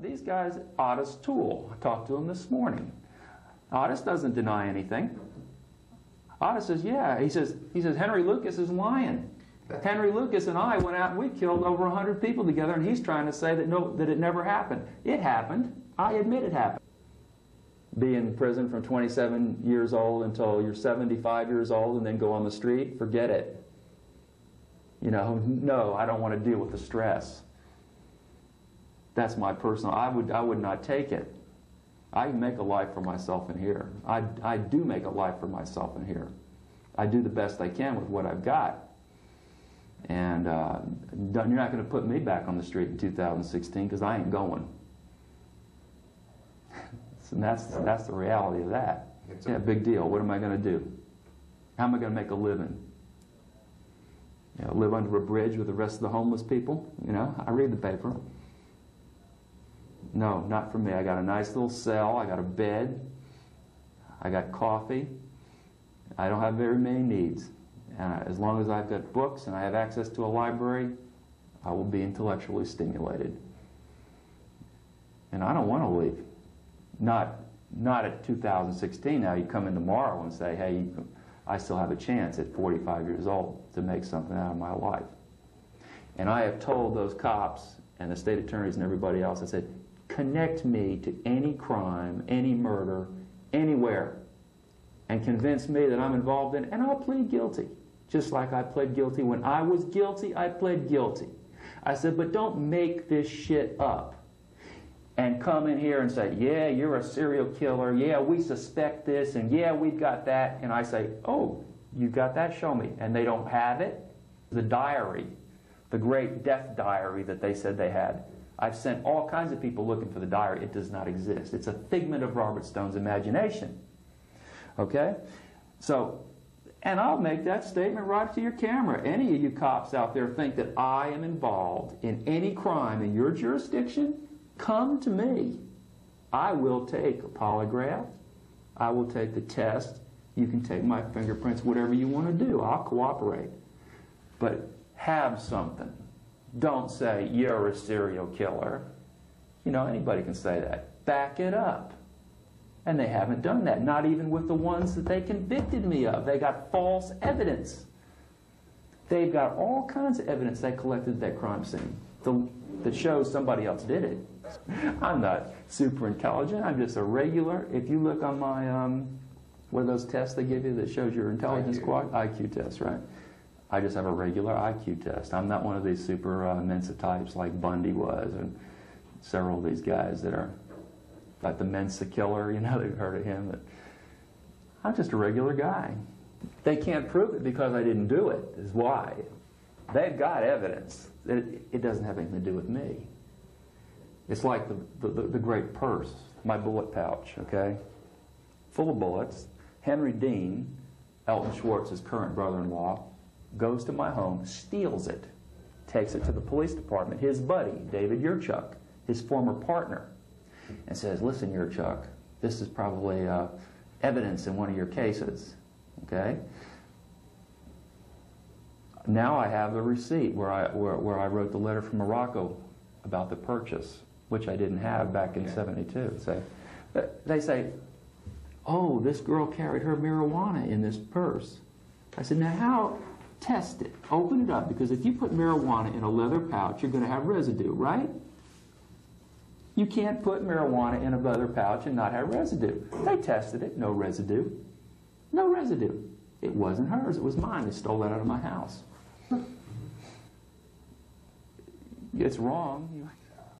these guys, Otis Toole, I talked to him this morning. Otis doesn't deny anything. Otis says, yeah. He says, Henry Lucas is lying. Henry Lucas and I went out and we killed over 100 people together, and he's trying to say that that it never happened. It happened. I admit it happened. Be in prison from 27 years old until you're 75 years old and then go on the street? Forget it. You know, no, I don't want to deal with the stress. That's my personal, I would not take it. I make a life for myself in here. I do make a life for myself in here. I do the best I can with what I've got. And you're not going to put me back on the street in 2016 because I ain't going. And that's the reality of that. Yeah, big deal. What am I going to do? How am I going to make a living? You know, live under a bridge with the rest of the homeless people? You know, I read the paper. No, not for me. I got a nice little cell. I got a bed. I got coffee. I don't have very many needs. And as long as I've got books and I have access to a library, I will be intellectually stimulated. And I don't want to leave. Not at 2016. Now you come in tomorrow and say, hey, I still have a chance at 45 years old to make something out of my life. And I have told those cops and the state attorneys and everybody else, I said, connect me to any crime, any murder, anywhere, and convince me that I'm involved in it, and I'll plead guilty. Just like I pled guilty when I was guilty, I pled guilty. I said, but don't make this shit up and come in here and say, yeah, you're a serial killer, yeah, we suspect this, and yeah, we've got that. And I say, oh, you've got that, show me. And they don't have it. The diary, the great death diary that they said they had. I've sent all kinds of people looking for the diary. It does not exist. It's a figment of Robert Stone's imagination. Okay? So, and I'll make that statement right to your camera. Any of you cops out there think that I am involved in any crime in your jurisdiction, come to me. I will take a polygraph. I will take the test. You can take my fingerprints, whatever you want to do. I'll cooperate. But have something. Don't say, you're a serial killer. You know, anybody can say that. Back it up. And they haven't done that, not even with the ones that they convicted me of. They got false evidence. They've got all kinds of evidence they collected at that crime scene that shows somebody else did it. I'm not super intelligent. I'm just a regular. If you look on my, what are those tests they give you that shows your intelligence squad? IQ test, right? I just have a regular IQ test. I'm not one of these super Mensa types like Bundy was, and several of these guys that are like the Mensa killer, you know, they've heard of him. But I'm just a regular guy. They can't prove it because I didn't do it, is why. They've got evidence. It doesn't have anything to do with me. It's like the great purse, my bullet pouch, okay? Full of bullets. Henry Dean, Elton Schwartz's current brother-in-law, goes to my home, steals it, takes it to the police department. His buddy, David Yurchuk, his former partner, and says, listen, Yurchuk, this is probably evidence in one of your cases, okay? Now I have the receipt where I wrote the letter from Morocco about the purchase, which I didn't have back in '72. So, they say, oh, this girl carried her marijuana in this purse. I said, now how? Test it. Open it up, because if you put marijuana in a leather pouch, you're going to have residue, right? You can't put marijuana in a leather pouch and not have residue. They tested it. No residue. No residue. It wasn't hers. It was mine. They stole that out of my house. It's wrong.